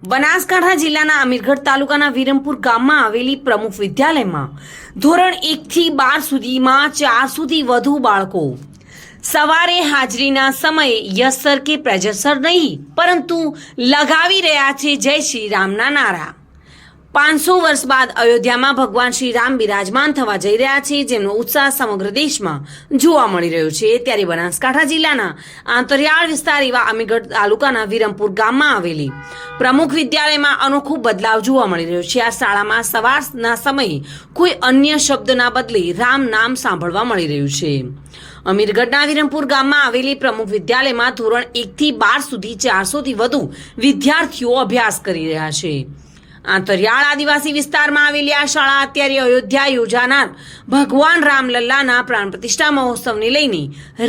બનાસકાંઠા જિલ્લાના અમીરગઢ તાલુકાના વિરમપુર ગામમાં આવેલી પ્રમુખ વિદ્યાલયમાં ધોરણ 1 થી 12 સુધીમાં 400 થી વધુ બાળકો સવારે હાજરીના સમયે યસ સર કે પ્રેજર સર નહીં પરંતુ લગાવી રહ્યા છે જય શ્રી રામના નારા। 500 વર્ષ બાદ અયોધ્યામાં ભગવાન શ્રી રામ બિરાજમાન થવા જઈ રહ્યા છે, જેમનો ઉત્સાહ સમગ્ર દેશમાં જોવા મળી રહ્યો છે। ત્યારે બનાસકાંઠા જિલ્લાના આંતરિયાળ વિસ્તાર એવા અમીરગઢ તાલુકાના વિરમપુર ગામમાં આવેલી પ્રમુખ વિદ્યાલયમાં અનોખો બદલાવ જોવા મળી રહ્યો છે। આ શાળામાં સવારના સમયે કોઈ અન્ય શબ્દના બદલે રામ નામ સાંભળવા મળી રહ્યું છે। અમીરગઢના વિરમપુર ગામમાં આવેલી પ્રમુખ વિદ્યાલયમાં ધોરણ 1 થી 12 સુધી 400 થી વધુ વિદ્યાર્થીઓ અભ્યાસ કરી રહ્યા છે। આંતરિયાળ આદિવાસી વિસ્તારમાં આવેલી આ શાળા અત્યારે અયોધ્યા યોજાનાર ભગવાન રામલલ્લાના પ્રાણ પ્રતિષ્ઠા મહોત્સવને લઈને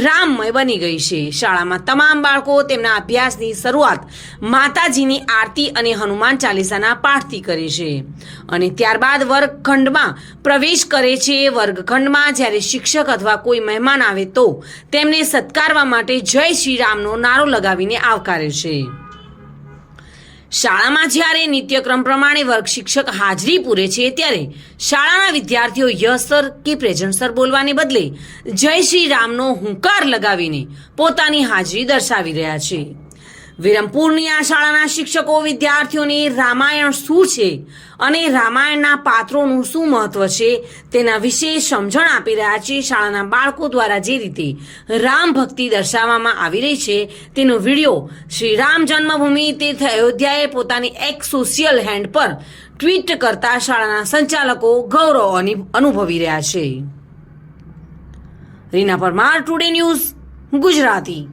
રામમય બની ગઈ છે। શાળામાં તમામ બાળકો તેમના અભ્યાસની શરૂઆત માતાજીની આરતી અને હનુમાન ચાલીસાના પાઠથી કરે છે અને ત્યારબાદ વર્ગખંડમાં પ્રવેશ કરે છે। વર્ગખંડમાં જ્યારે શિક્ષક અથવા કોઈ મહેમાન આવે તો તેમને સત્કારવા માટે જય શ્રી રામનો નારો લગાવીને આવકારે છે। શાળામાં જ્યારે નિત્યક્રમ પ્રમાણે વર્ગ શિક્ષક હાજરી પૂરે છે ત્યારે શાળાના વિદ્યાર્થીઓ યસ સર કે પ્રેઝન્ટ સર બોલવાને બદલે જય શ્રી રામનો હુંકાર લગાવીને પોતાની હાજરી દર્શાવી રહ્યા છે। વિરમપુરની આ શાળાના શિક્ષકો વિદ્યાર્થીઓને રામાયણ શું છે અને રામાયણના પાત્રોનું શું મહત્વ છે તેના વિશે સમજણ આપી રહ્યા છે। શાળાના બાળકો દ્વારા જે રીતે રામ ભક્તિ દર્શાવવામાં આવી રહી છે તેનો વિડીયો શ્રી રામ જન્મભૂમિ તીર્થ અયોધ્યાએ પોતાની એક સોશિયલ હેન્ડ પર ટ્વીટ કરતા શાળાના સંચાલકો ગૌરવ અનુભવી રહ્યા છે। Reena Parmar, today news, Gujarati.